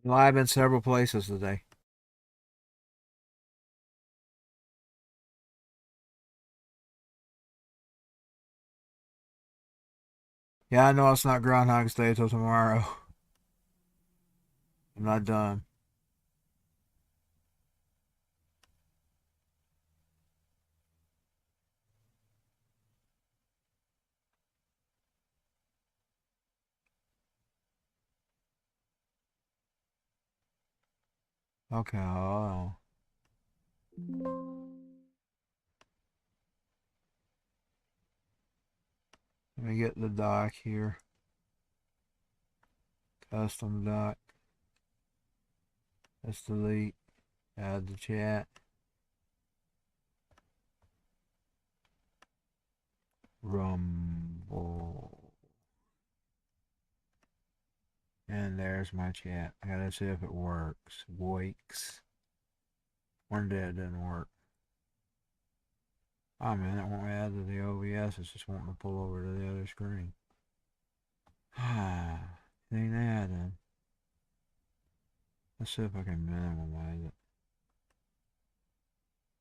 I'm live in several places today. Yeah, I know it's not Groundhog's Day till tomorrow. I'm not done. Okay, hold on. Let me get the doc here. Custom doc. Let's delete. Add the chat. Rumble. And there's my chat. I gotta see if it works. Wakes. Wonder that it didn't work. Oh man, it won't add to the OBS. It's just wanting to pull over to the other screen. Ah, it ain't adding. Let's see if I can minimize it.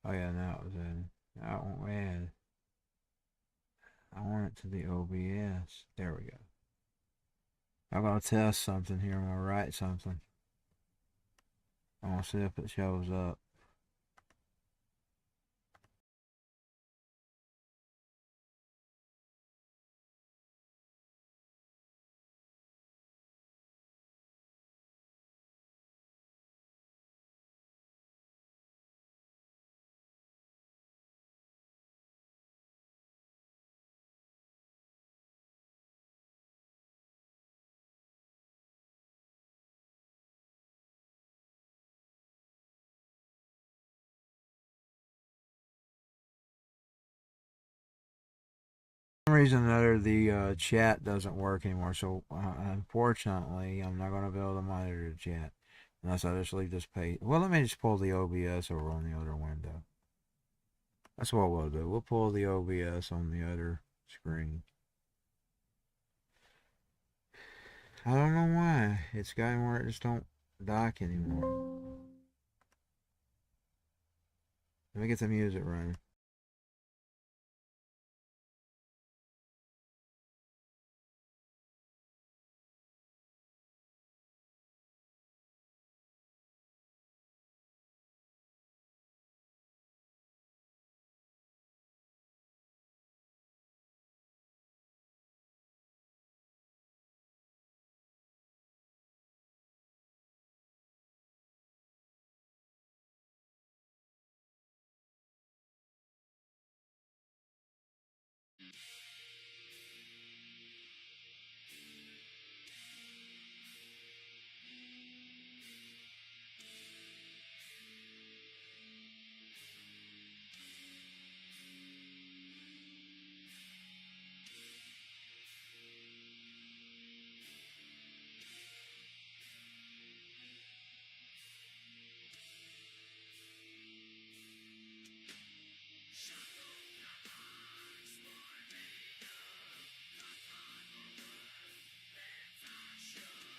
Oh yeah, now it was adding. Now it won't add. I want it to the OBS. There we go. I'm gonna test something here. I'm gonna write something. I want to see if it shows up. For some reason or another, the chat doesn't work anymore. So unfortunately, I'm not gonna be able to monitor the chat unless I just leave this page. Well, let me just pull the OBS over on the other window. That's what we'll do. We'll pull the OBS on the other screen. I don't know why. It's gotten where it just don't dock anymore. Let me get the music running.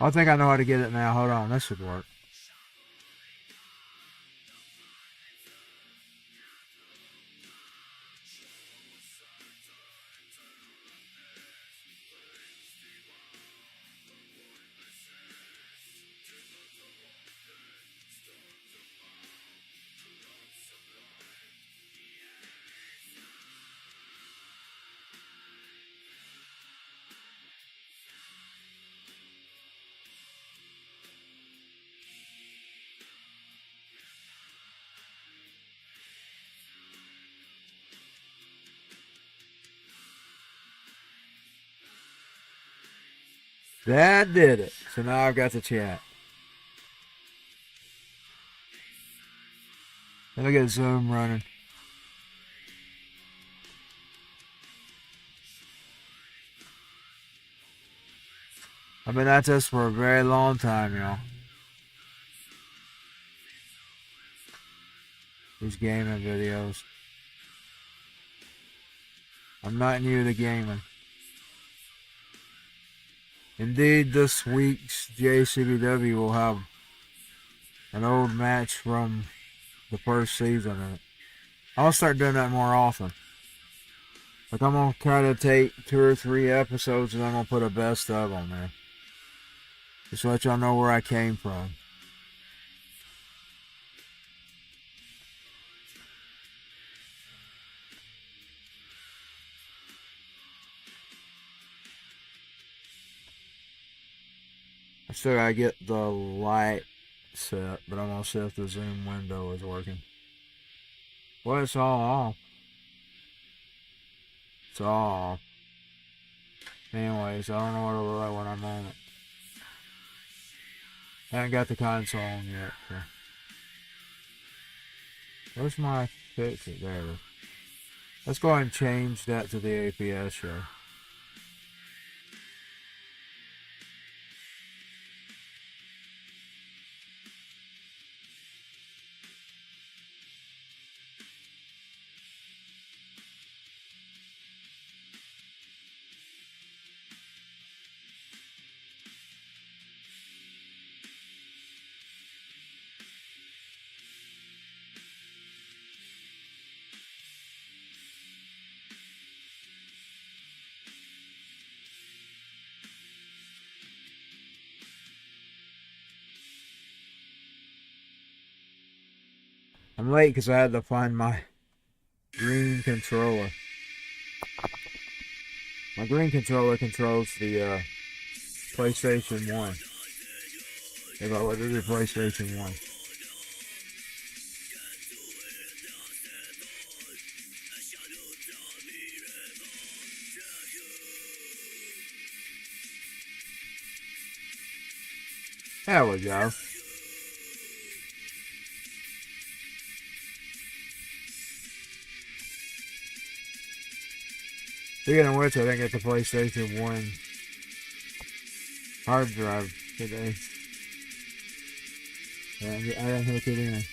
I think I know how to get it now. Hold on, this should work. That did it. So now I've got the chat. Let me get Zoom running. I've been at this for a very long time, y'all. These gaming videos. I'm not new to gaming. Indeed, this week's JCBW will have an old match from the first season. And I'll start doing that more often. Like, I'm going to try to take 2 or 3 episodes and I'm going to put a best of on there. Just to let y'all know where I came from. I still gotta get the light set, but I'm gonna see if the zoom window is working. Well, it's all off. It's all off. Anyways, I don't know what it'll look like when I'm on it. I haven't got the console on yet. So. Where's my fix it? There it is. Let's go ahead and change that to the APS show. I'm late because I had to find my green controller. My green controller controls the PlayStation 1. If I look at the PlayStation 1. There we go. Speaking of which, I didn't get the PlayStation 1 hard drive today. Yeah, I didn't hook it in.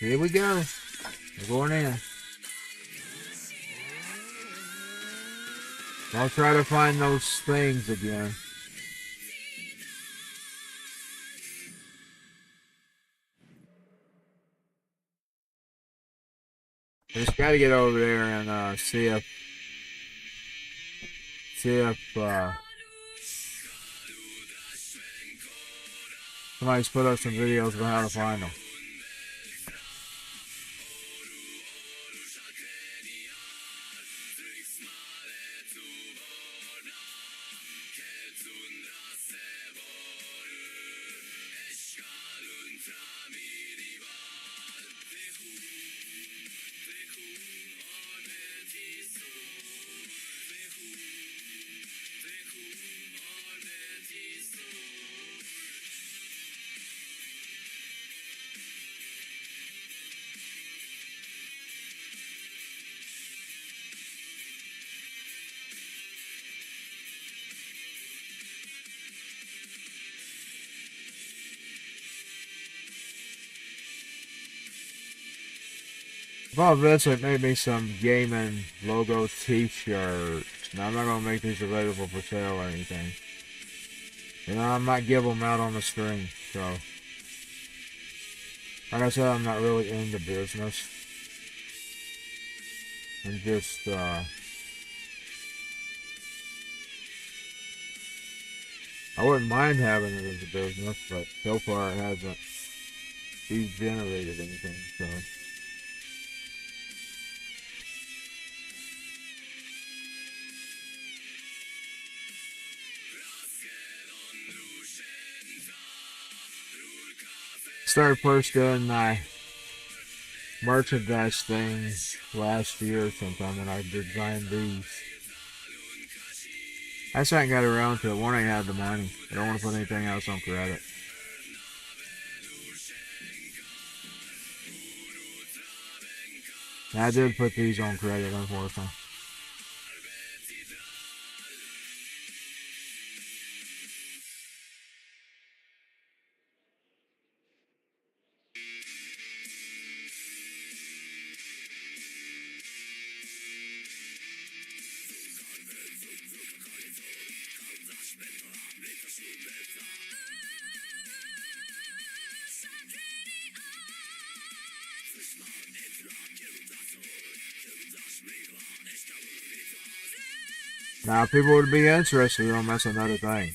Here we go. We're going in. I'll try to find those things again. I just gotta get over there and see if somebody's put up some videos about how to find them. Well, eventually made me some gaming logo t-shirts. Now, I'm not going to make these available for sale or anything. You know, I might give them out on the stream, so. Like I said, I'm not really in the business. and just I wouldn't mind having it as a business, but so far it hasn't generated anything. So started first doing my merchandise things last year sometime when I designed these. I just haven't got around to it. One, I had the money. I don't want to put anything else on credit. And I did put these on credit, unfortunately. Now, if people would be interested in them, that's another thing.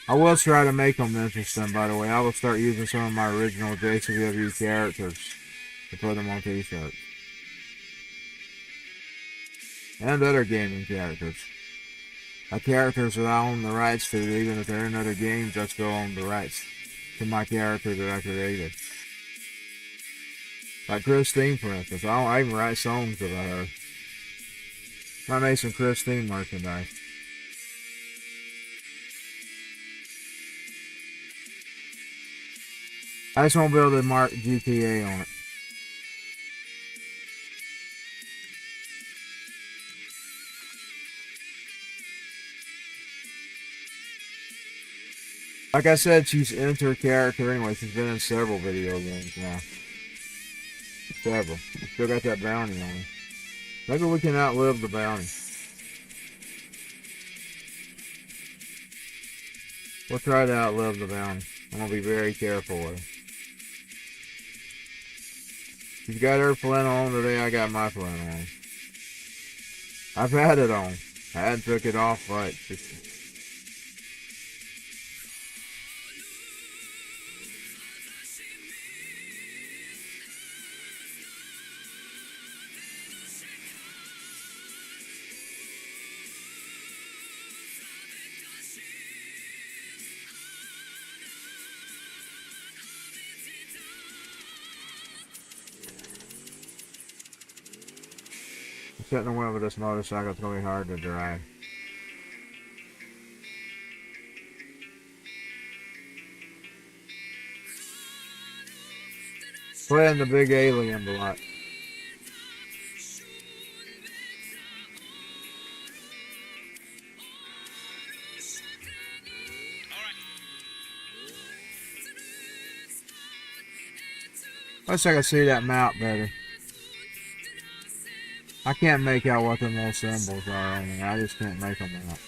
I will try to make them interesting, by the way. I will start using some of my original GTAV characters to put them on t-shirts. And other gaming characters. Characters that I own the rights to, even if they're in other games, I still own the rights to my character that I created. Like Christine, for instance. I even write songs about her. I made some Christine merchandise. I just won't be able to mark GTA on it. Like I said, she's into her character anyway. She's been in several video games now. Several. Still got that bounty on her. Maybe we can outlive the bounty. We'll try to outlive the bounty. I'm going to be very careful with her. She's got her flint on today. I got my flint on. I've had it on. I hadn't took it off right. Sitting in the wheel with this motorcycle, it's going to be hard to drive. Playing the big alien a lot. Wish I could see that map better. I can't make out what them little symbols are on there. I just can't make them out.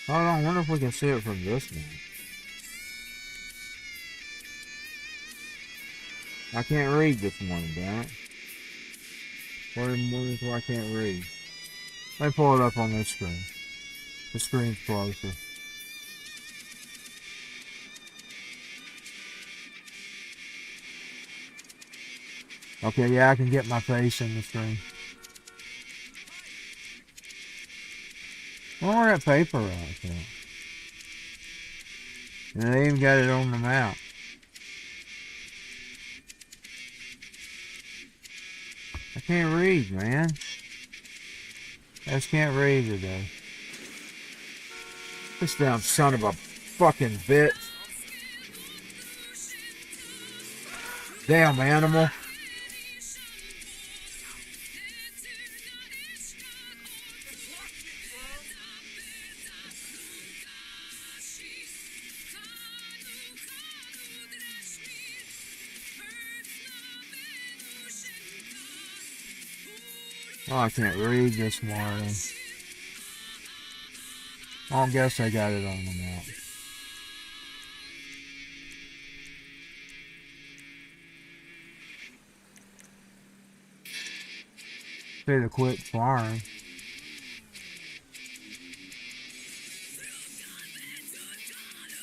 Hold on, I wonder if we can see it from this one. I can't read this one, damn it. What are the movies where I can't read? Let me pull it up on this screen. The screen's closer. Okay, yeah, I can get my face in the screen. I wonder where that paper at. And they even got it on the map. I can't read, man. I just can't read today. This damn son of a fucking bitch. Damn animal. Oh, I can't read this morning. I guess I got it on the map. See the quick farm.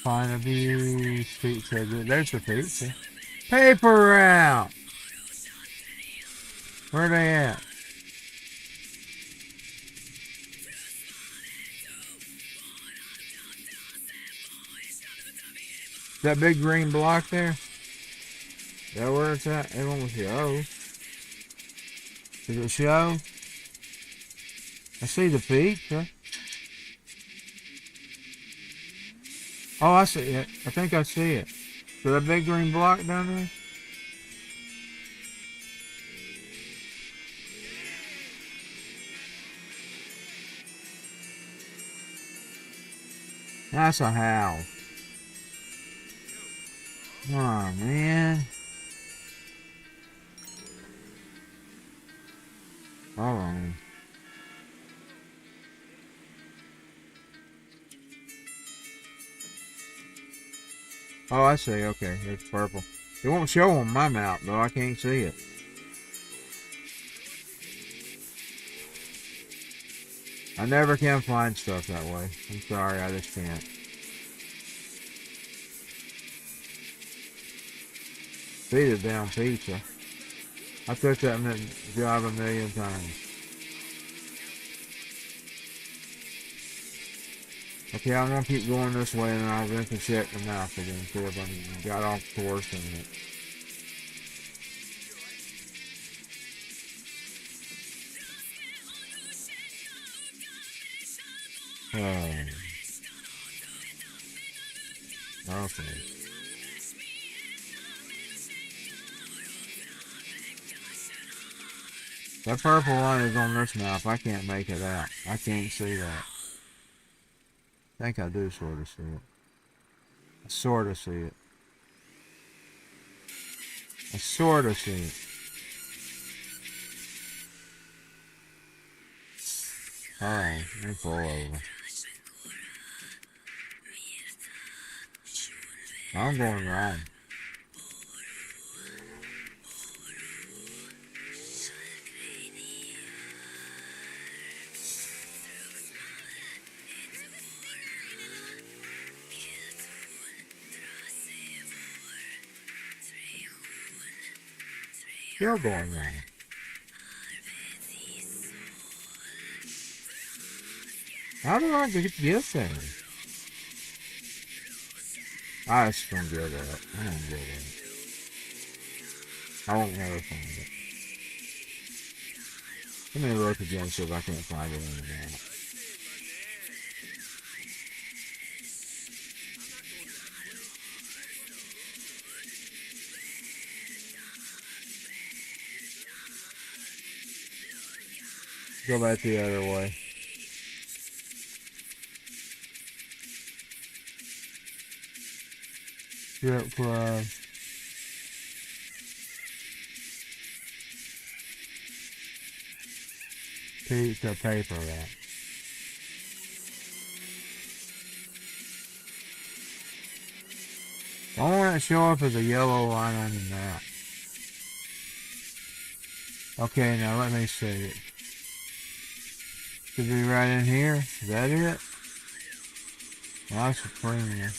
Find a view. Pizza. There's the pizza. Paper route. Where they at? That big green block there? Is that where it's at? It won't show. Does it show? I see the pizza. Oh, I see it. I think I see it. So that big green block down there? That's a house. Oh, man. Hold on. Oh, I see. Okay, it's purple. It won't show on my map, though. I can't see it. I never can find stuff that way. I'm sorry, I just can't. See the damn pizza. I took that job a million times. Okay, I'm gonna keep going this way and I'll eventually check the map again, see if I got off course and it. Okay. That purple line is on this map. I can't make it out. I can't see that. I think I do sort of see it. I sort of see it. I sort of see it. Alright, let me pull over. I'm going wrong. You're going wrong. How do I get there? I just don't get it. I don't get it. I won't never find it. Let me look again see if I can't find it in the map. Go back the other way. Strip club. Pizza paper wrap. I want it to show up as a yellow line on the map. Okay, now let me see it. Should be right in here. Is that it? Well, that's a premium.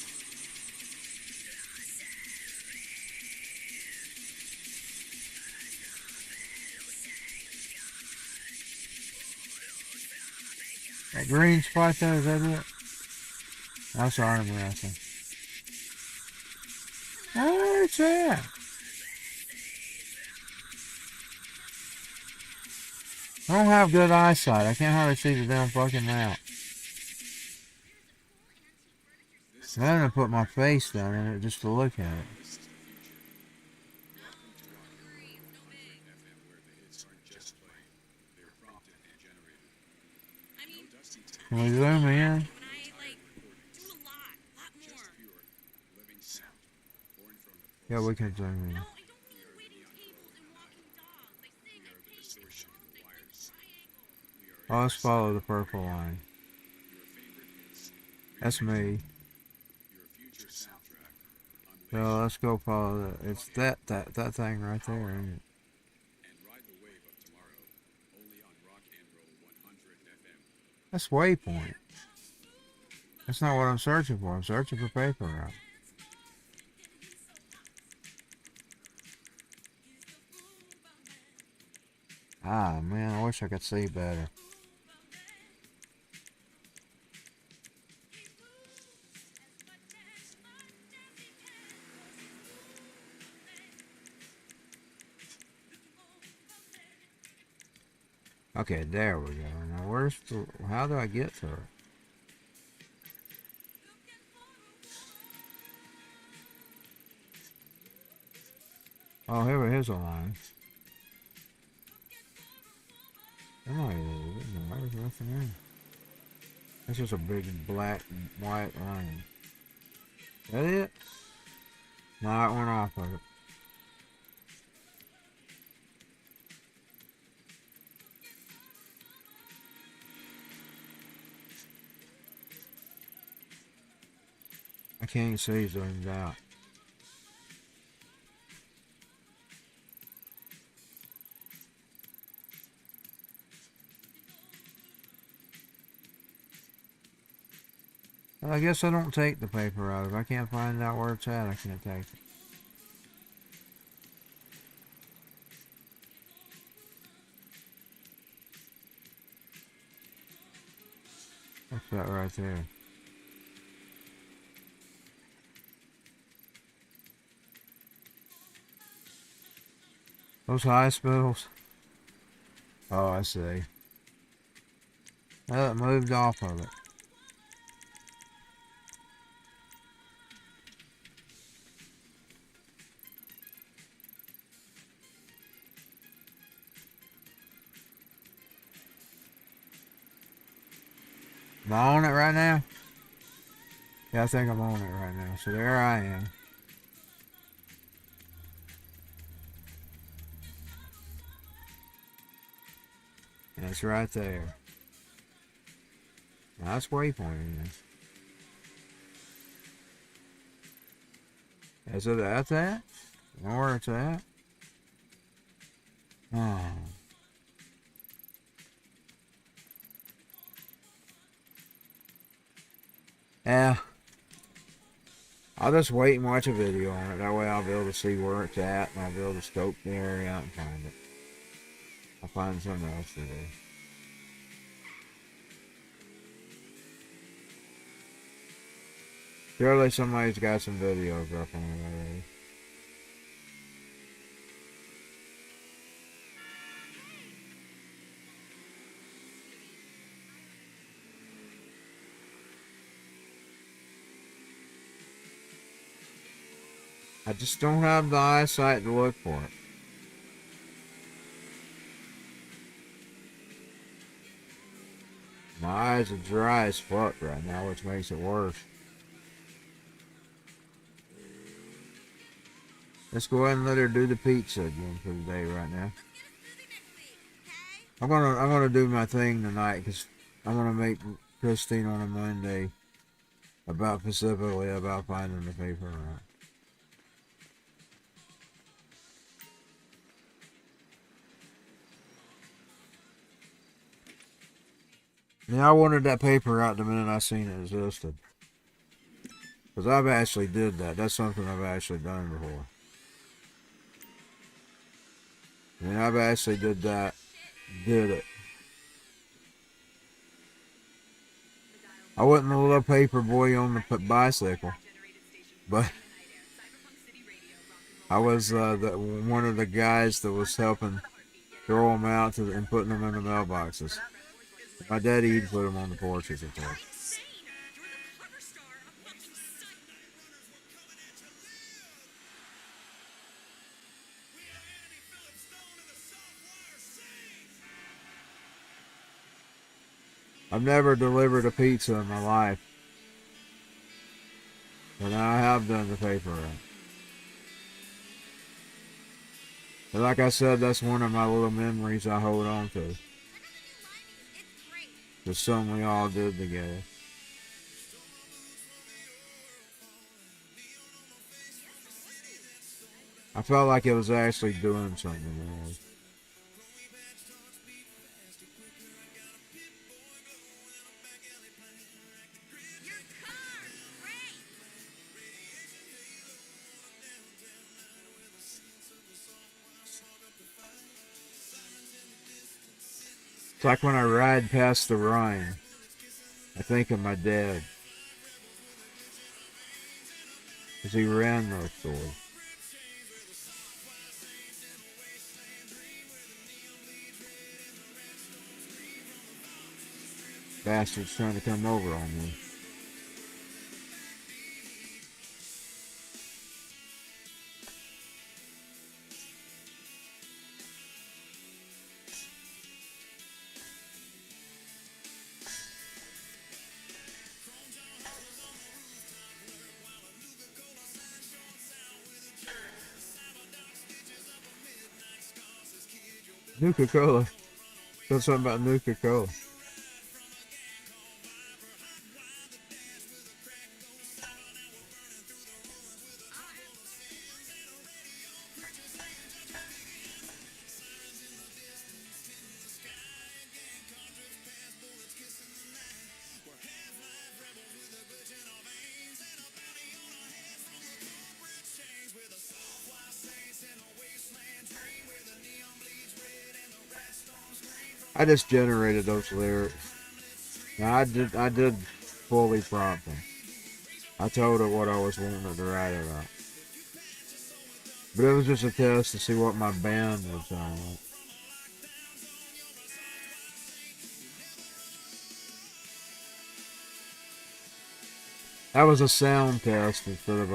That green spot there, is that it? That's arm wrestling. Oh, it's that. I don't have good eyesight. I can't hardly see the damn fucking map. I'm gonna put my face down in it just to look at it. Can we zoom in? Yeah, we can zoom in. Oh, let's follow the purple line. That's me. So let's go follow the. It's that thing right there, ain't it? That's waypoint. That's not what I'm searching for. I'm searching for paper route. Ah, man, I wish I could see better. Okay, there we go. Now, where's the... How do I get to it? Oh, here's a line. Oh, there's nothing in. That's just a big black and white line. Is that it? No, it went off of it. I can't see zoomed out. Well, I guess I don't take the paper out. If I can't find out where it's at, I can't take it. What's that right there? Those hospitals? Oh, I see. Well, it moved off of it. Am I on it right now? Yeah, I think I'm on it right now. So there I am. And it's right there. Now that's waypointing. Is it at that? Know where it's at? Oh. Yeah. I'll just wait and watch a video on it. That way I'll be able to see where it's at and I'll be able to scope the area out and find it. I'll find something else to do. Surely somebody's got some videos up on it already. I just don't have the eyesight to look for it. My eyes are dry as fuck right now, which makes it worse. Let's go ahead and let her do the pizza again for the day right now. I'm gonna do my thing tonight because I'm gonna make Christine on a Monday specifically about finding the paper route. Yeah, I wanted that paper route the minute I seen it existed. Because I've actually did that. That's something I've actually done before. I mean, I've actually did it. I wasn't a little paper boy on the bicycle, but I was one of the guys that was helping throw them out and putting them in the mailboxes. My daddy would put them on the porches, of course. I've never delivered a pizza in my life, but I have done the paper route. And like I said, that's one of my little memories I hold on to. It's something we all did together. I felt like it was actually doing something. It's like when I ride past the Rhine, I think of my dad. Because he ran those stores. Bastards trying to come over on me. Nuka-Cola. Said something about Nuka-Cola. I just generated those lyrics. Now I did fully prompt them. I told her what I was wanting to write about. But it was just a test to see what my band would sound like. That was a sound test instead of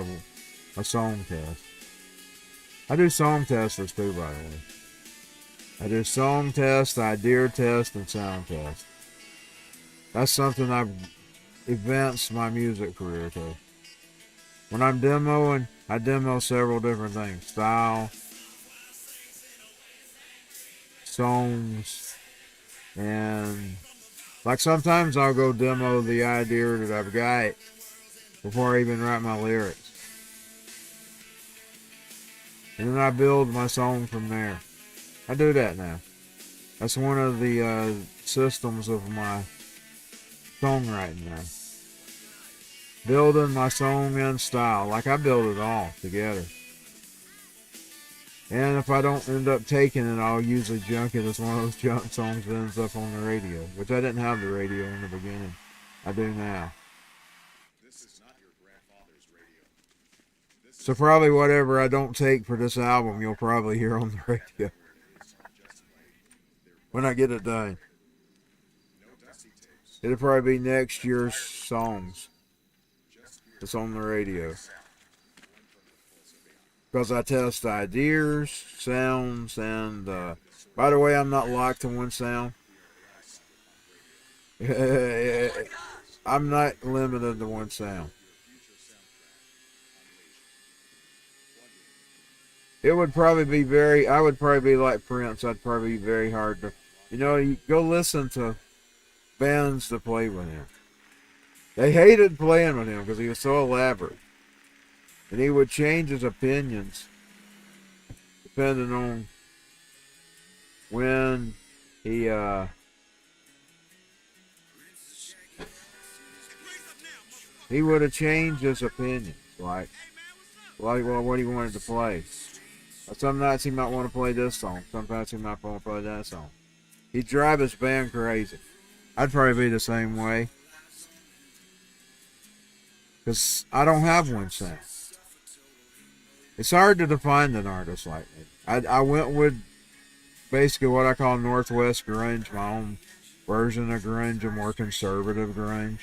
a song test. I do song testers too, by the way. I do song test, idea test, and sound test. That's something I've advanced my music career to. When I'm demoing, I demo several different things. Style, songs, and like sometimes I'll go demo the idea that I've got before I even write my lyrics. And then I build my song from there. I do that now. That's one of the systems of my songwriting now. Building my song in style. Like I build it all together. And if I don't end up taking it, I'll usually junk it as one of those junk songs that ends up on the radio. Which I didn't have the radio in the beginning. I do now. So probably whatever I don't take for this album, you'll probably hear on the radio. When I get it done. It'll probably be next year's songs. It's on the radio. Because I test ideas, sounds, and by the way, I'm not locked to one sound. I'm not limited to one sound. It would probably be I would probably be like Prince. I'd probably be very hard to, you go listen to bands that play with him. They hated playing with him because he was so elaborate. And he would change his opinions depending on when he would have changed his opinions, like what he wanted to play. Some nights he might want to play this song. Sometimes he might want to play that song. He'd drive his band crazy. I'd probably be the same way. Because I don't have one sound. It's hard to define an artist like me. I went with basically what I call Northwest grunge, my own version of grunge, a more conservative grunge.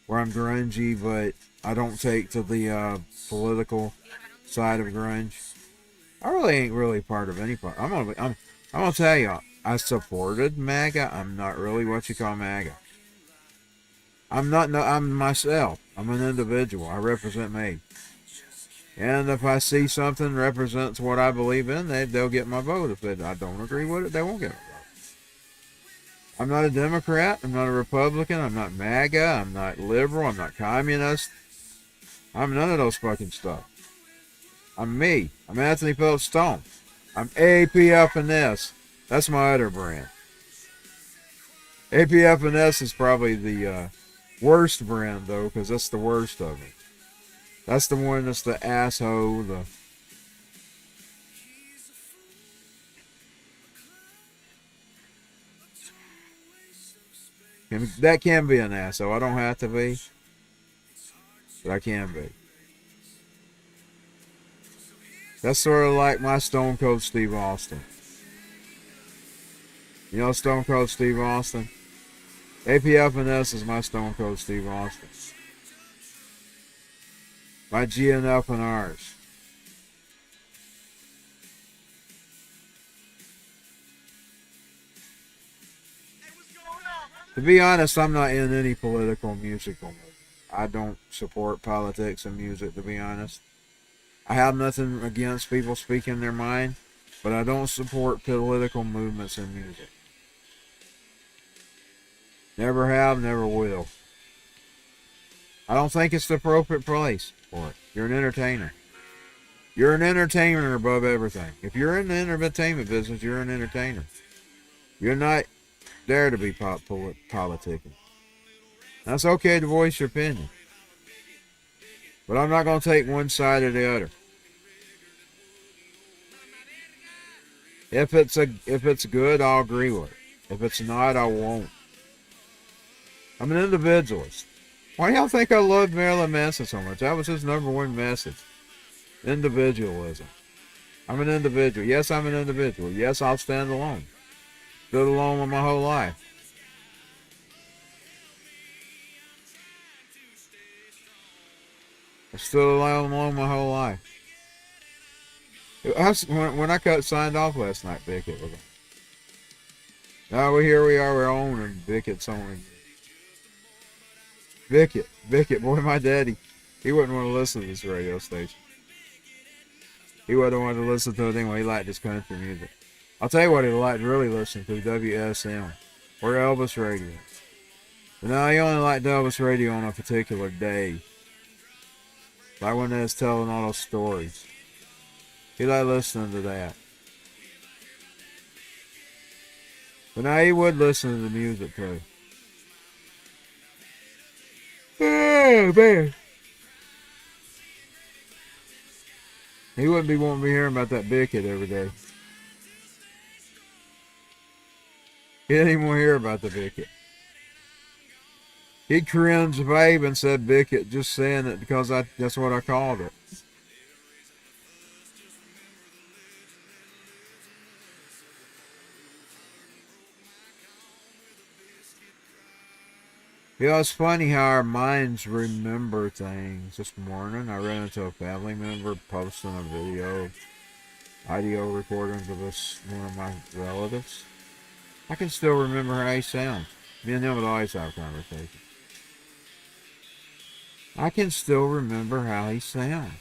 Where I'm grungy, but I don't take to the political side of grunge. I really ain't really part of any part. I'm gonna tell you, I supported MAGA. I'm not really what you call MAGA. I'm myself. I'm an individual. I represent me. And if I see something represents what I believe in, they'll get my vote. If I don't agree with it, they won't get my vote. I'm not a Democrat. I'm not a Republican. I'm not MAGA. I'm not liberal. I'm not communist. I'm none of those fucking stuff. I'm me. I'm Anthony Phillips Stone. I'm APFNS. That's my other brand. APFNS is probably the worst brand, though, because that's the worst of it. That's the one that's the asshole, that can be an asshole. I don't have to be, but I can be. That's sort of like my Stone Cold Steve Austin. You know Stone Cold Steve Austin? APFNS is my Stone Cold Steve Austin. My GNF and R's. To be honest, I'm not in any political musical movement. I don't support politics and music, to be honest. I have nothing against people speaking their mind, but I don't support political movements in music. Never have, never will. I don't think it's the appropriate place for it. You're an entertainer. You're an entertainer above everything. If you're in the entertainment business, you're an entertainer. You're not there to be politicking. That's okay to voice your opinion. But I'm not going to take one side or the other. If it's good, I'll agree with it. If it's not, I won't. I'm an individualist. Why do y'all think I love Marilyn Manson so much? That was his #1 message. Individualism. I'm an individual. Yes, I'm an individual. Yes, I'll stand alone. Stood alone with my whole life. I stood alone my whole life. When I got signed off last night, Bickett was. Now here we are, we're owning Bickett's owning. Bickett, boy, my daddy, he wouldn't want to listen to this radio station. He wouldn't want to listen to it anyway. He liked his country music. I'll tell you what he liked really listening to, WSM or Elvis radio. But now he only liked Elvis radio on a particular day. Like when they was telling all those stories. He liked listening to that. But now he would listen to the music too. Oh, man. He wouldn't be wanting to be hearing about that Bickett every day. He didn't even want to hear about the Bickett. He cringed, babe, and said Bickett, just saying it because that's what I called it. Yeah, it's funny how our minds remember things. This morning, I ran into a family member posting a video, audio recordings of one of my relatives. I can still remember how he sounds. Me and him would always have conversations. I can still remember how he sounds.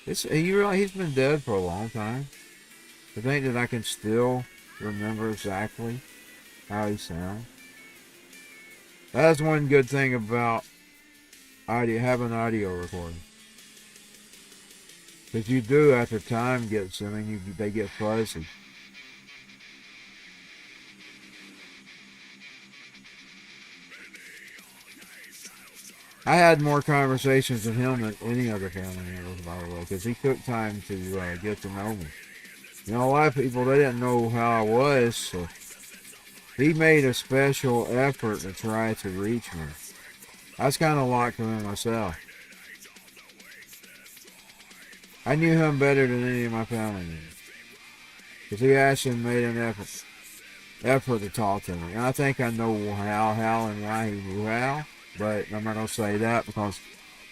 He's been dead for a long time. To think that I can still remember exactly how he sounds. That's one good thing about having audio recording. Because you do, after time gets in, they get fuzzy. I had more conversations with him than any other family member, by the way, because he took time to get to know me. You know, a lot of people, they didn't know how I was, so he made a special effort to try to reach me. I was kind of locked in myself. I knew him better than any of my family members. Because he actually made an effort to talk to me. And I think I know how and why he knew how. But I'm not going to say that because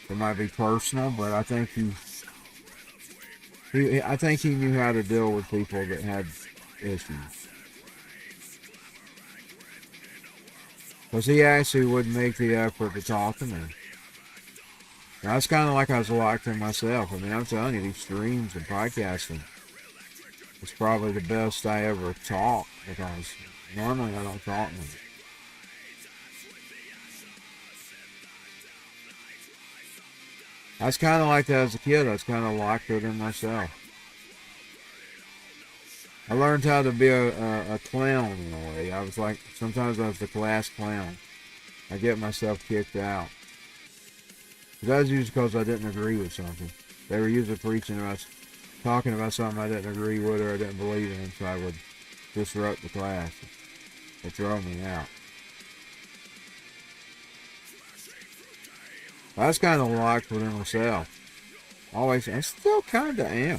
it might be personal. But I think he knew how to deal with people that had issues. Because he actually would make the effort to talk to me. Now, it's kind of like I was locked in myself. I mean, I'm telling you, these streams and podcasting is probably the best I ever taught. Because Normally I don't talk much. I was kind of like that as a kid. I was kind of locked within myself. I learned how to be a clown in a way. I was like, sometimes I was the class clown. I get myself kicked out. That was usually because I didn't agree with something. They were usually preaching about, talking about something I didn't agree with or I didn't believe in, so I would disrupt the class. They throw me out. I was kind of locked within myself. Always, I still kind of am.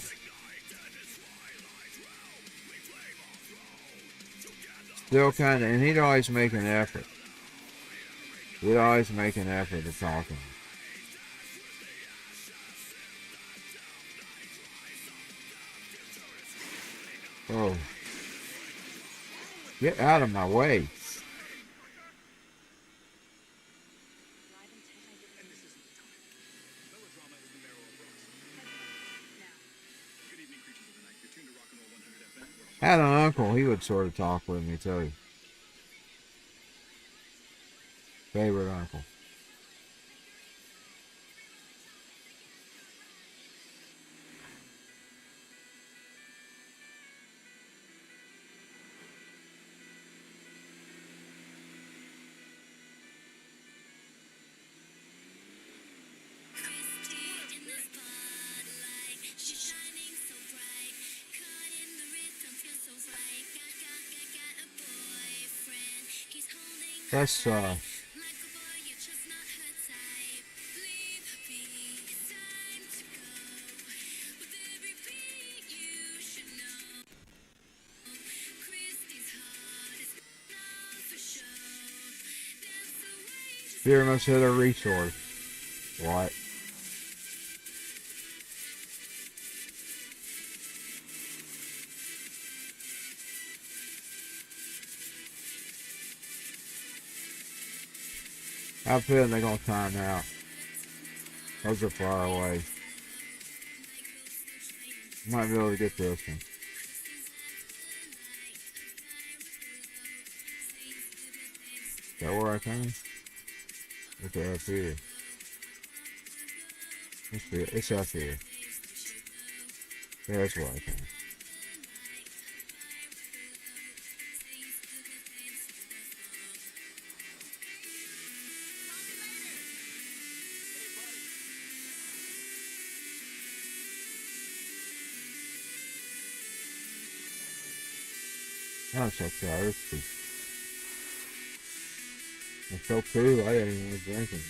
Still kind of, and he'd always make an effort. He'd always make an effort to talk to me. Oh. Get out of my way. I had an uncle, he would sort of talk with me too. Favorite uncle. That's very much hit a resource. What? I feel they're gonna time out. Those are far away. Might be able to get this one. Is that where I came? Okay, up here. It's up here. Yeah, that's where I came. I'm so thirsty. It's so cool, I didn't even want to drink it.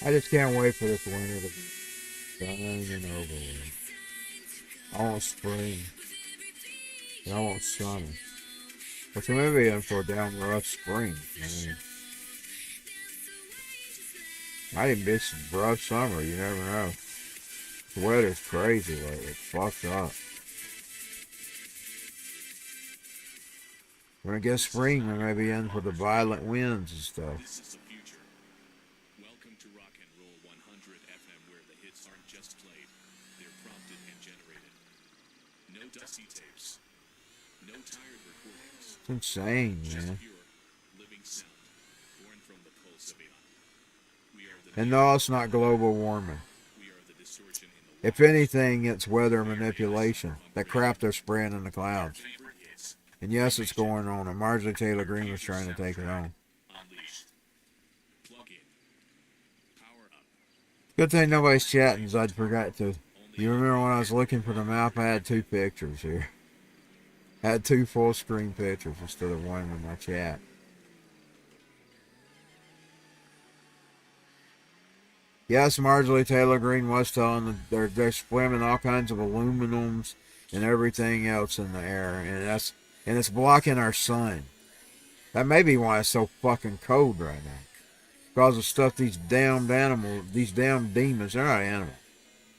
I just can't wait for this winter to be done and over with. I want spring. And I want summer. But we're maybe in for a damn rough spring. I didn't miss a rough summer, you never know. The weather's crazy lately. It's fucked up. When it gets spring, we may be in for the violent winds and stuff. This is the future. Welcome to Rock and Roll 100 FM, where the hits aren't just played, they're prompted and generated. No dusty tapes. No tired recordings. It's insane, Just man. pure, living sound, born from the pulse of eon. We are the And no, it's not global warming. we are the distortion in the If anything, it's weather manipulation. That crap they're spraying in the clouds. favorite hits. And yes, it's going on. And Marjorie Taylor Greene was trying to take it on. Unleashed. Plug in. Power up. Good thing nobody's chatting, 'cause I'd forgot to. You remember when I was looking for the map, I had two pictures here. I had two full screen pictures instead of one in my chat. Yes, Marjorie Taylor Greene was telling them they're swimming all kinds of aluminums and everything else in the air, and it's blocking our sun. That may be why it's so fucking cold right now. Because of stuff these damned animals, these damn demons, they're not animals.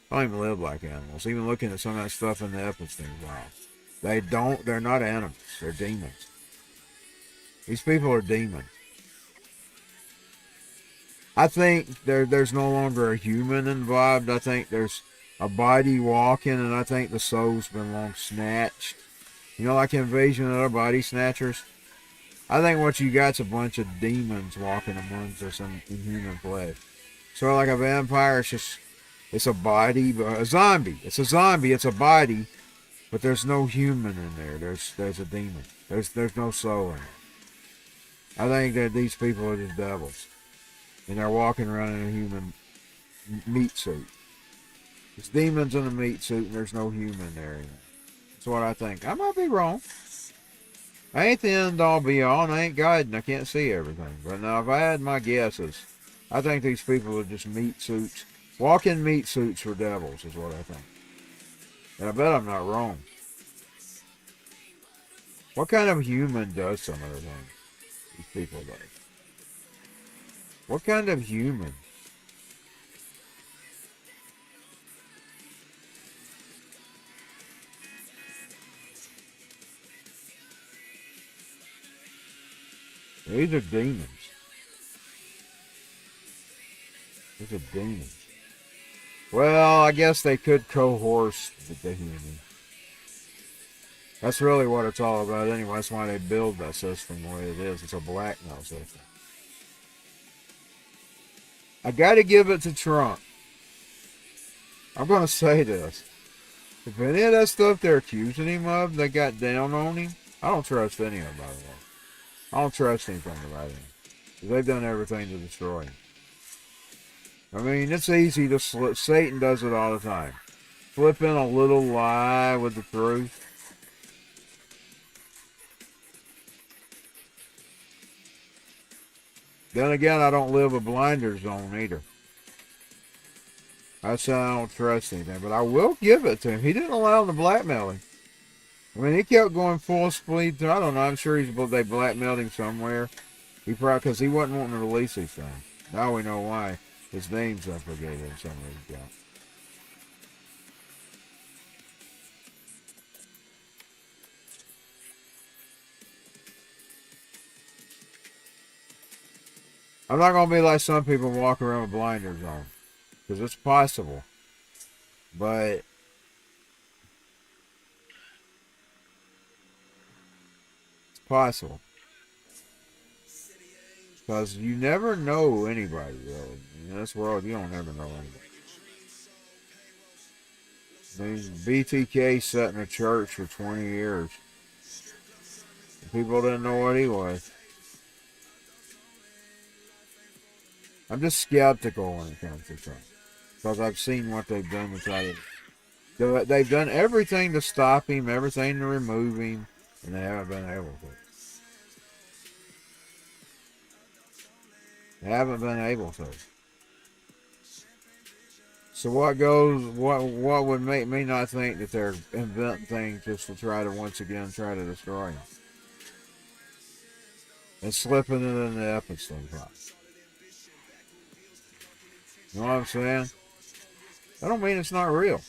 They don't even live like animals. Even looking at some of that stuff in the Epstein files. They're not animals. They're demons. These people are demons. I think there's no longer a human involved. I think there's a body walking, and I think the soul's been long snatched. You know, like Invasion of the Body Snatchers? I think what you got's a bunch of demons walking amongst us in human flesh. So like a vampire, it's a body, but a zombie. It's a zombie, it's a body, but there's no human in there. There's a demon. There's no soul in it. I think that these people are just devils. And they're walking around in a human meat suit. It's demons in a meat suit and there's no human there. That's what I think. I might be wrong. I ain't the end all be all, and I ain't God, and I can't see everything. But now, if I had my guesses, I think these people are just meat suits. Walk-in meat suits for devils is what I think. And I bet I'm not wrong. What kind of human does some of the things these people do? What kind of human? These are demons. These are demons. Well, I guess they could coerce the human. That's really what it's all about anyway. That's why they build that system the way it is. It's a blackmail system. I gotta give it to Trump. I'm gonna say this. If any of that stuff they're accusing him of, they got down on him, I don't trust any of them, by the way. I don't trust anything about him. They've done everything to destroy him. I mean, it's easy to slip. Satan does it all the time. Flip in a little lie with the truth. Then again, I don't live a blinders on either. I said I don't trust anything, but I will give it to him. He didn't allow them to blackmail him. I mean, he kept going full speed. I don't know. I'm sure they blackmailed him somewhere. He probably, because he wasn't wanting to release these things. Now we know why. His name's implicated in some of these guys. I'm not going to be like some people walk around with blinders on. Because it's possible. But it's possible. Because you never know anybody, really. In this world, you don't ever know anybody. I mean, BTK sat in a church for 20 years. People didn't know what he was. I'm just skeptical when it comes to Trump. Because I've seen what they've done to try to... They've done everything to stop him, everything to remove him, and they haven't been able to. They haven't been able to. So what would make me not think that they're inventing things just to try to once again try to destroy him? And slipping it in the Epstein pot. You know what I'm saying? I don't mean it's not real.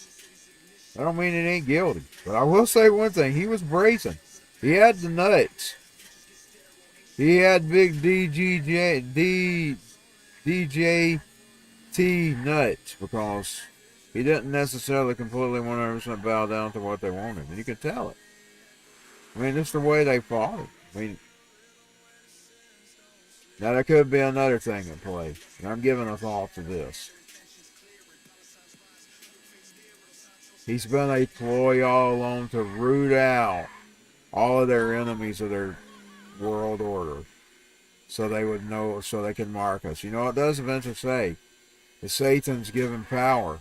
I don't mean it ain't guilty. But I will say one thing. He was brazen. He had the nuts. He had big DJT nuts because he didn't necessarily completely 100% bow down to what they wanted. And you could tell it. I mean, it's the way they fought it. I mean, now there could be another thing at play. And I'm giving a thought to this. He's been a ploy all along to root out all of their enemies of their world order. So they would know, so they can mark us. You know what it does eventually say? Is Satan's given power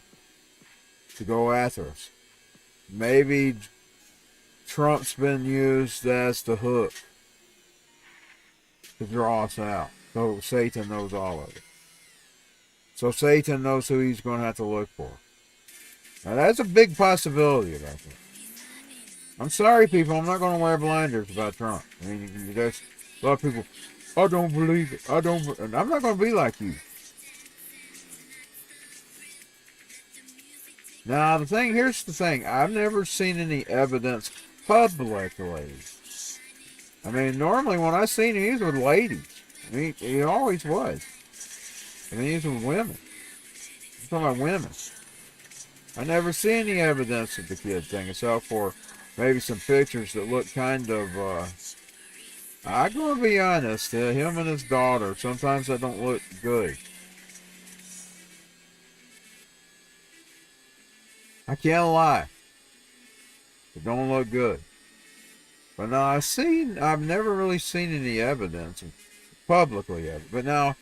to go after us. Maybe Trump's been used as the hook to draw us out. So Satan knows all of it. So Satan knows who he's going to have to look for. Now that's a big possibility, I think. I'm sorry, people. I'm not going to wear blinders about Trump. I mean, there's a lot of people. I don't believe it. And I'm not going to be like you. Now, here's the thing. I've never seen any evidence publicly. I mean, normally when I seen him, he was with ladies. I mean, he always was. I mean, he was with women. I'm talking about women. I never see any evidence of the kid thing, except for maybe some pictures that look kind of, I'm going to be honest, him and his daughter, sometimes they don't look good. I can't lie. They don't look good. But now I've never really seen any evidence publicly of it. But now,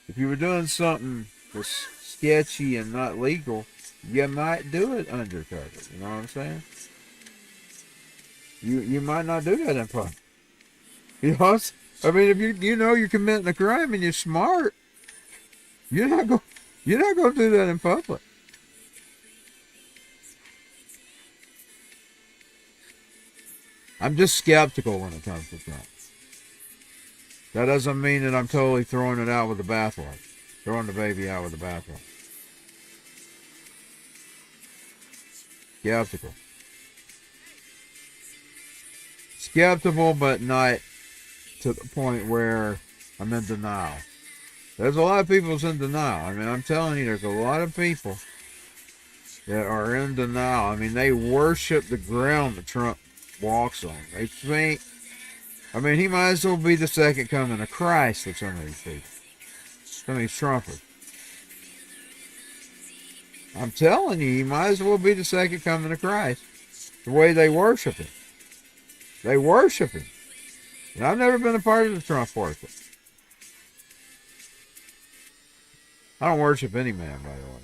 if you were doing something that's sketchy and not legal, you might do it undercover. You know what I'm saying? You might not do that in public. You know, I mean, if you know you're committing a crime and you're smart, you're not going to do that in public. I'm just skeptical when it comes to Trump. That doesn't mean that I'm totally throwing it out with the bathwater, throwing the baby out with the bathwater. Skeptical. Skeptical, but not to the point where I'm in denial. There's a lot of people that's in denial. I mean, I'm telling you, there's a lot of people that are in denial. I mean, they worship the ground that Trump walks on. They think, I mean, he might as well be the second coming of Christ to some of these people. Some of these Trumpers. I'm telling you, he might as well be the second coming of Christ. The way they worship him. They worship him. And I've never been a part of the Trump worship. I don't worship any man, by the way.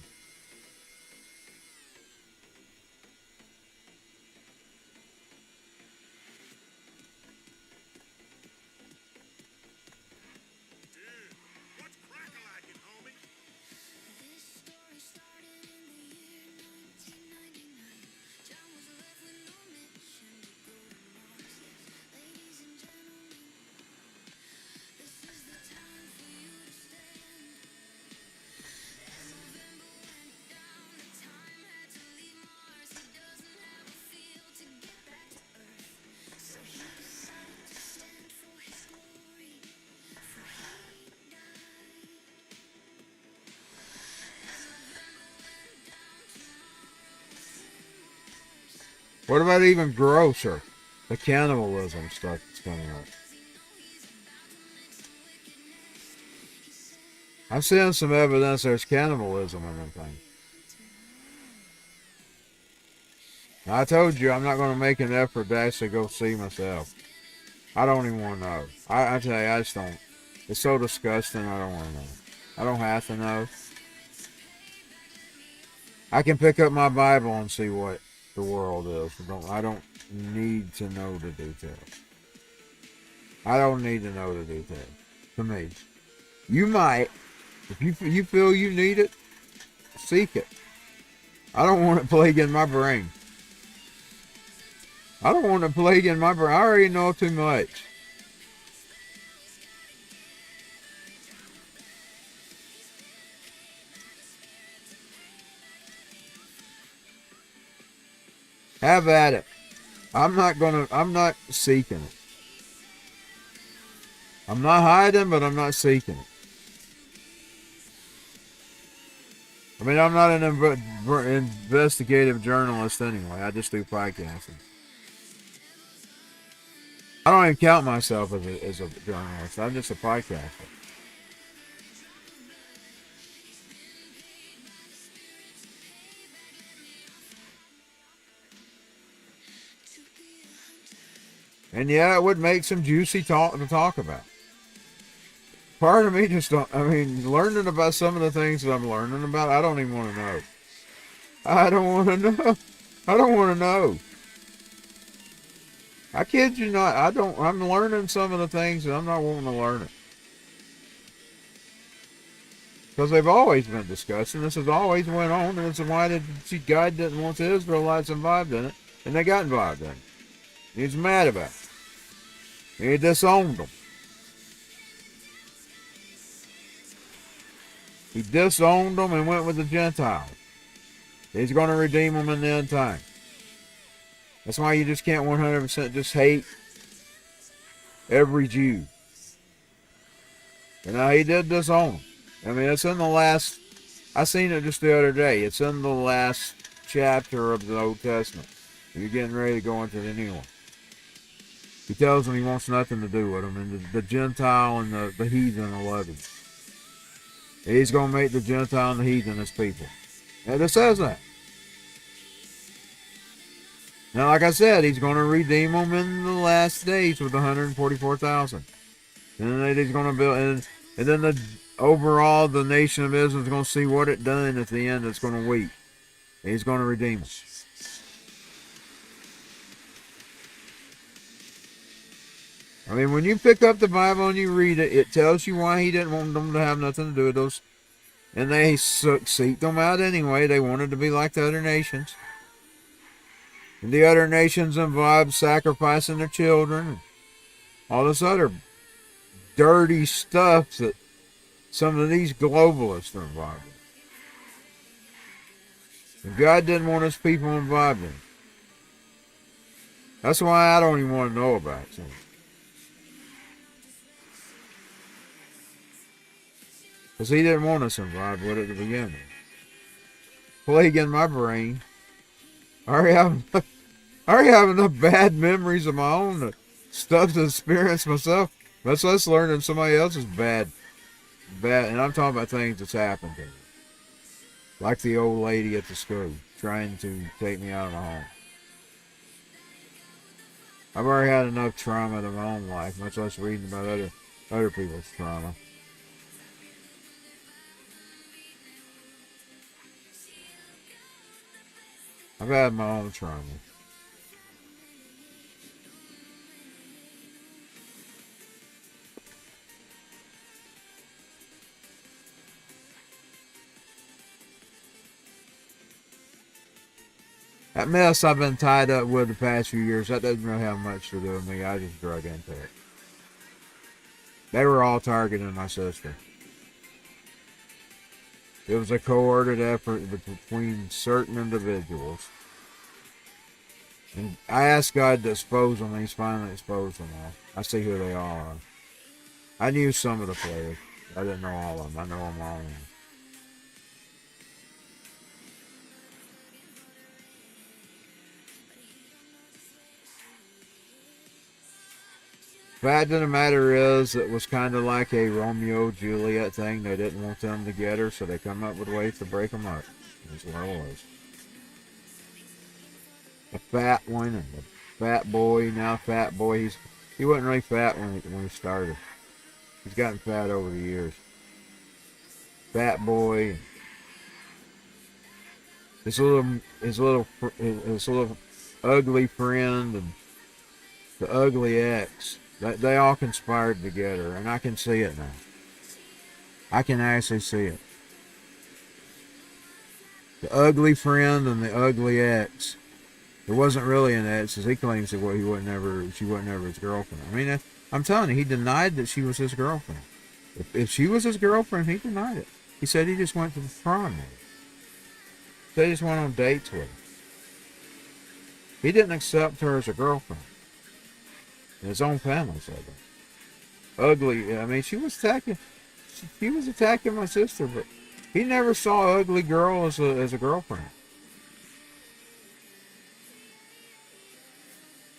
What about even grosser? The cannibalism stuff that's coming up. I'm seeing some evidence there's cannibalism in them things. I told you I'm not going to make an effort to actually go see myself. I don't even want to know. I tell you, I just don't. It's so disgusting, I don't want to know. I don't have to know. I can pick up my Bible and see what the world is. I don't need to know the details. I don't need to know the details. To me. You might. If you feel you need it, seek it. I don't want it plaguing my brain. I don't want it plaguing my brain. I already know too much. Have at it. I'm not seeking it. I'm not hiding, but I'm not seeking it. I mean, I'm not an investigative journalist anyway. I just do podcasting. I don't even count myself as a journalist. I'm just a podcaster. And yeah, it would make some juicy talk to talk about. Part of me just don't, I mean, learning about some of the things that I'm learning about, I don't even want to know. I don't want to know. I don't want to know. I kid you not, I'm learning some of the things and I'm not wanting to learn it. Because they've always been discussing, this has always went on, and it's why God didn't want the Israelites involved in it, and they got involved in it. He was mad about it. He disowned them. He disowned them and went with the Gentiles. He's going to redeem them in the end time. That's why you just can't 100% just hate every Jew. And now he did disown them. I mean, it's in the last, I seen it just the other day. It's in the last chapter of the Old Testament. You're getting ready to go into the new one. He tells them he wants nothing to do with them, and the Gentile and the heathen are loving. He's going to make the Gentile and the heathen his people. And it says that. Now, like I said, he's going to redeem them in the last days with 144,000. And then he's going to build, and then overall, the nation of Israel is going to see what it done at the end. It's going to weep. He's going to redeem them. I mean, when you pick up the Bible and you read it, it tells you why he didn't want them to have nothing to do with those. And they seeked them out anyway. They wanted to be like the other nations. And the other nations involved sacrificing their children. All this other dirty stuff that some of these globalists are involved in. And God didn't want his people involved in it. That's why I don't even want to know about it. Because he didn't want us involved with it to begin with. Plague in my brain. I already have enough bad memories of my own stuff to experience myself. Much less learning somebody else's bad. And I'm talking about things that's happened to me. Like the old lady at the school trying to take me out of my home. I've already had enough trauma in my own life, much less reading about other people's trauma. I've had my own trauma. That mess I've been tied up with the past few years, that doesn't really have much to do with me. I just drug into it. They were all targeting my sister. It was a coordinated effort between certain individuals. And I asked God to expose them, and he's finally exposed them all. I see who they are. I knew some of the players. I didn't know all of them. I know them all. Fact of the matter is, it was kind of like a Romeo-Juliet thing. They didn't want them together, so they come up with ways to break them up. That's what it was. A fat one and a fat boy. Now fat boy. He wasn't really fat when he started. He's gotten fat over the years. Fat boy. His little ugly friend and the ugly ex. They all conspired together, and I can see it now. I can actually see it. The ugly friend and the ugly ex. It wasn't really an ex, as he claims that she wasn't ever his girlfriend. I mean, I'm telling you, he denied that she was his girlfriend. If she was his girlfriend, he denied it. He said he just went to the prom with her. They just went on dates with her. He didn't accept her as a girlfriend. And his own family said that. Ugly. I mean, she was attacking my sister, but he never saw an ugly girl as a girlfriend.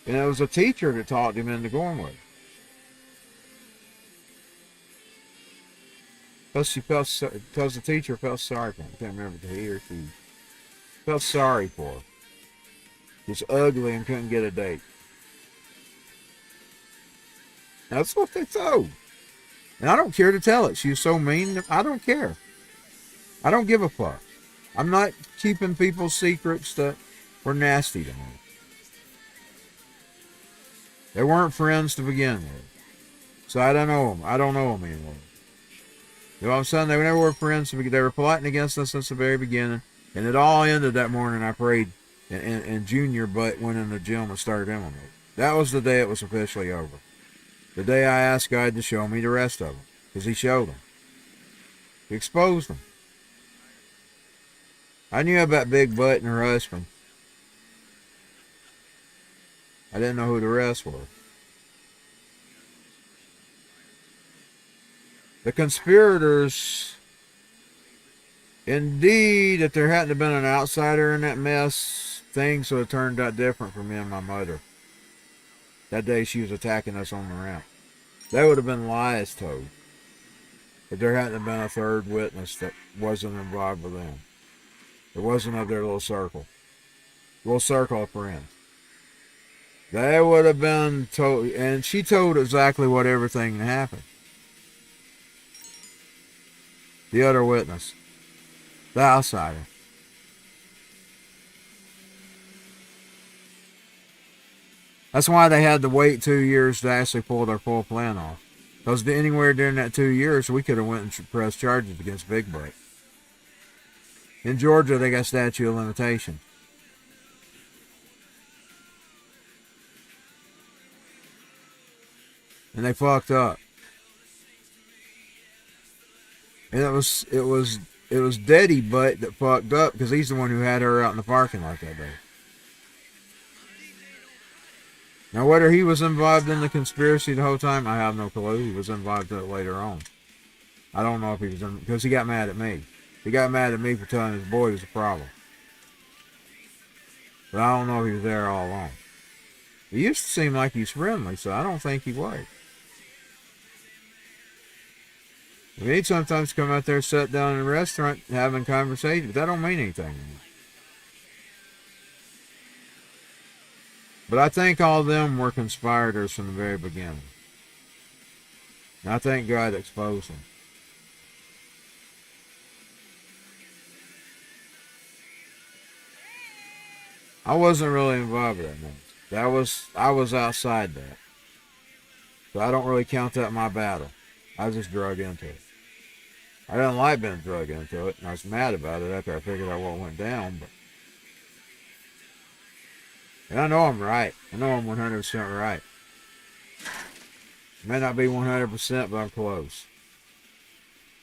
And it was a teacher that talked him into going with her. Because the teacher felt sorry for him. I can't remember if he or she felt sorry for her. She's ugly and couldn't get a date. That's what they told. And I don't care to tell it. She was so mean. I don't care. I don't give a fuck. I'm not keeping people's secrets that were nasty to me. They weren't friends to begin with. So I don't know them. I don't know them anymore. You know what I'm saying? They never were friends. They were plotting against us since the very beginning. And it all ended that morning. I prayed and Junior Butt went in the gym and started him on me. That was the day it was officially over. The day I asked God to show me the rest of them. Because he showed them. He exposed them. I knew about Big Butt and her husband. I didn't know who the rest were. The conspirators Indeed, if there hadn't been an outsider in that mess, things would have turned out different for me and my mother. That day she was attacking us on the ramp. There would have been lies told if there hadn't been a third witness that wasn't involved with them. It wasn't of their little circle of friends. They would have been told, and she told exactly what everything happened. The other witness, the outsider. That's why they had to wait 2 years to actually pull their full plan off. Because anywhere during that 2 years, we could have went and pressed charges against Big Butt. In Georgia, they got statute of limitation. And they fucked up. And it was Daddy Butt that fucked up because he's the one who had her out in the parking lot that day. Now, whether he was involved in the conspiracy the whole time, I have no clue. He was involved in it later on. I don't know if he was in, because he got mad at me. He got mad at me for telling his boy was a problem. But I don't know if he was there all along. He used to seem like he's friendly, so I don't think he was. I mean, he'd sometimes come out there, sit down in a restaurant, having conversations. That don't mean anything to me. But I think all of them were conspirators from the very beginning. And I think God exposed them. I wasn't really involved with that much. I was outside that. So I don't really count that my battle. I was just drug into it. I didn't like being drug into it, and I was mad about it after I figured out what went down. But and I know I'm right. I know I'm 100% right. May not be 100%, but I'm close.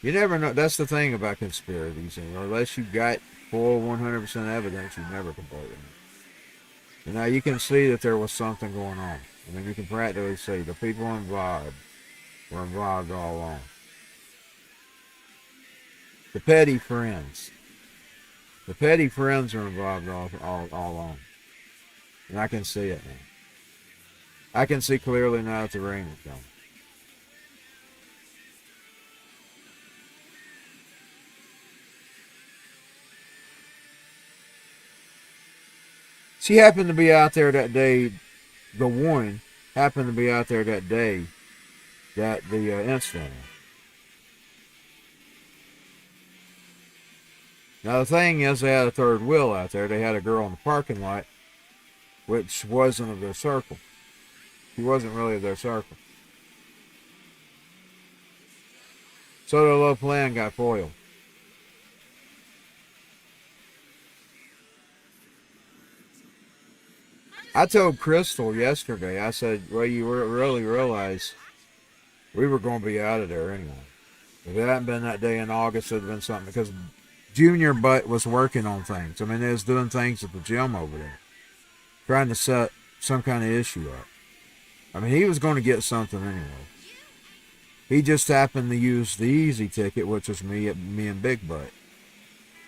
You never know. That's the thing about conspiracies. Unless you've got full 100% evidence, you never completely know. And now you can see that there was something going on. I mean, you can practically see the people involved were involved all along. The petty friends. The petty friends are involved all along. And I can see it now. I can see clearly now that the rain is coming. She happened to be out there that day. The one happened to be out there that day that the incident. Now the thing is, they had a third wheel out there. They had a girl in the parking lot, which wasn't of their circle. She wasn't really of their circle. So their little plan got foiled. I told Crystal yesterday, I said, well, you really realize we were going to be out of there anyway. If it hadn't been that day in August, it would have been something. Because Junior Butt was working on things. I mean, they was doing things at the gym over there. Trying to set some kind of issue up. I mean, he was going to get something anyway. He just happened to use the easy ticket, which was me and Big Butt.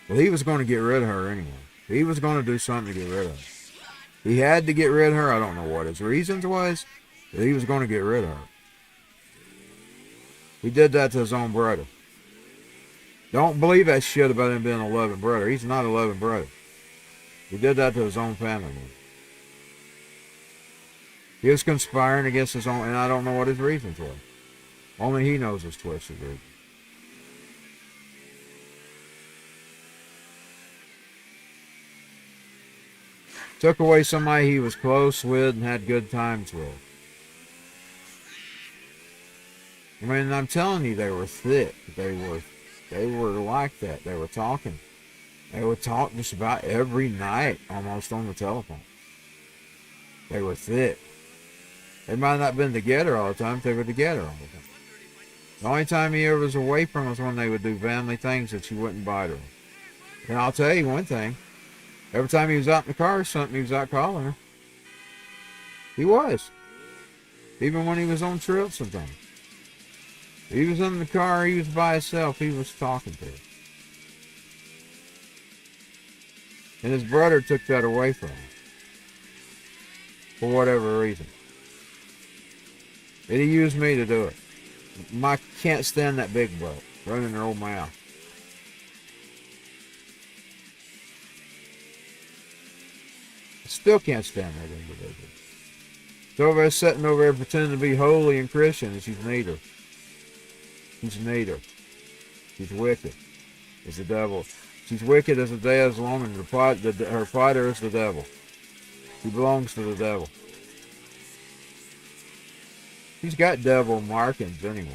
But he was going to get rid of her anyway. He was going to do something to get rid of her. He had to get rid of her. I don't know what his reasons was, but he was going to get rid of her. He did that to his own brother. Don't believe that shit about him being a loving brother. He's not a loving brother. He did that to his own family. He was conspiring against his own, and I don't know what his reasons were. Only he knows his twisted reasons. Took away somebody he was close with and had good times with. I mean, I'm telling you, they were thick. They were like that. They were talking. They would talk just about every night, almost on the telephone. They were thick. They might not have been together all the time, but they were together all the time. The only time he ever was away from was when they would do family things that you wouldn't bite her. And I'll tell you one thing. Every time he was out in the car or something, he was out calling her. He was. Even when he was on trips sometimes. He was in the car, he was by himself, he was talking to her. And his brother took that away from him. For whatever reason. And he used me to do it. I can't stand that big boat running their old mouth. I still can't stand that individual. So over there sitting over there pretending to be holy and Christian, and she's neither. She's neither. She's wicked. It's the devil. She's wicked as the day is long, and her father is the devil. She belongs to the devil. She's got devil markings anyway.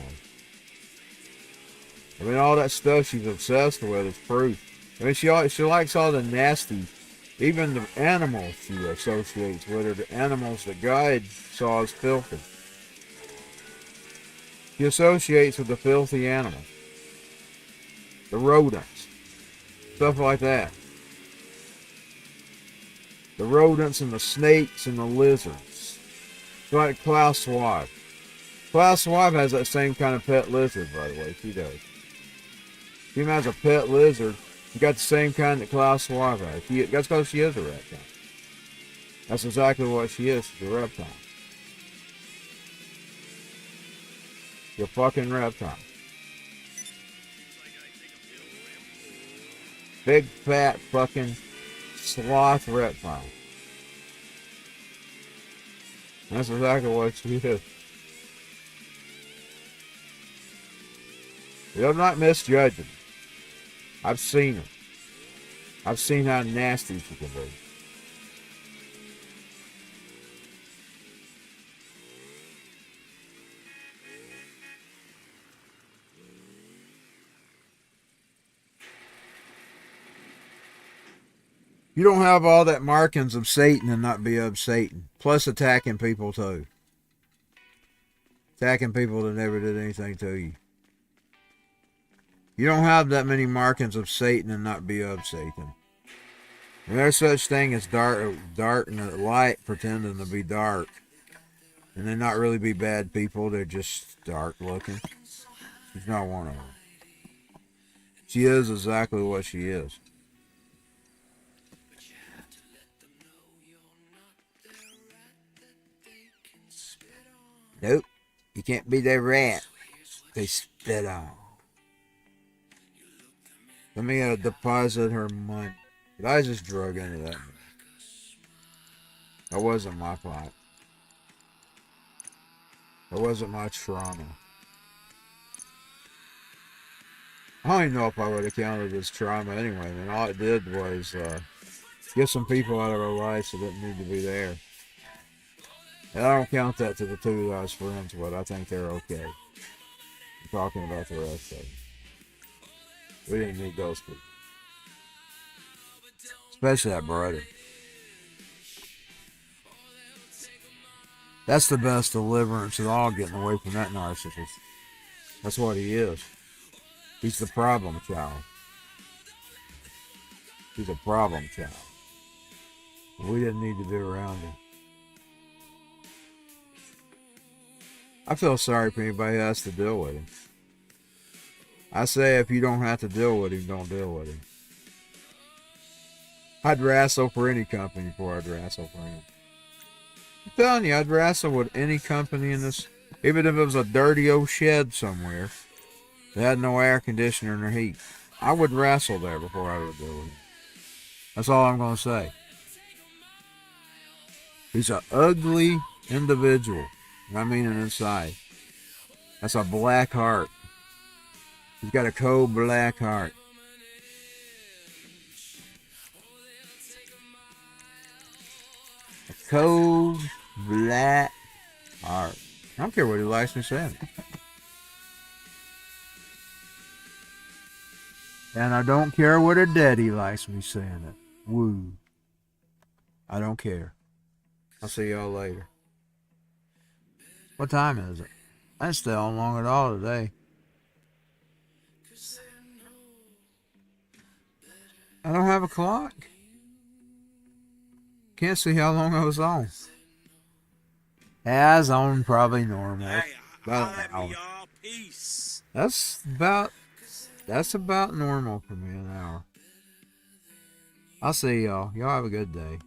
I mean, all that stuff she's obsessed with is proof. I mean, she likes all the nasty, even the animals she associates with her, the animals that God saw as filthy. She associates with the filthy animals. The rodents. Stuff like that. The rodents and the snakes and the lizards. Like Klaus Schwab. Klaus Schwab has that same kind of pet lizard, by the way. She does. She has a pet lizard. She got the same kind that Klaus Schwab has. That's because she is a reptile. That's exactly what she is. She's a reptile. You're a fucking reptile. Big fat fucking sloth reptile. That's exactly what she is. I'm not misjudging. I've seen her. I've seen how nasty she can be. You don't have all that markings of Satan and not be of Satan. Plus attacking people too. Attacking people that never did anything to you. You don't have that many markings of Satan and not be of Satan. And there's such thing as dark and light pretending to be dark. And they not really be bad people. They're just dark looking. She's not one of them. She is exactly what she is. Nope. You can't be their rat. They spit on. Let me deposit her money. But I just drug into that. That wasn't my fault. That wasn't my trauma. I don't even know if I would have counted as trauma anyway. I mean, all it did was get some people out of our lives that didn't need to be there. And I don't count that to the two that I was friends with. I think they're okay. I'm talking about the rest of them. We didn't need those people. Especially that brother. That's the best deliverance at all, getting away from that narcissist. That's what he is. He's the problem child. He's a problem child. We didn't need to be around him. I feel sorry for anybody who has to deal with him. I say if you don't have to deal with him, don't deal with him. I'd wrestle for any company before I'd wrestle for him. I'm telling you, I'd wrestle with any company in this, even if it was a dirty old shed somewhere that had no air conditioner or heat. I would wrestle there before I would deal with him. That's all I'm going to say. He's an ugly individual. I mean it inside. That's a black heart. He's got a cold black heart. A cold black heart. I don't care what he likes me saying. And I don't care what her daddy likes me saying it. Woo. I don't care. I'll see y'all later. What time is it? I didn't stay on long at all today. I don't have a clock. Can't see how long I was on. As on probably normal. About an hour. That's about normal for me, an hour. I'll see y'all. Y'all have a good day.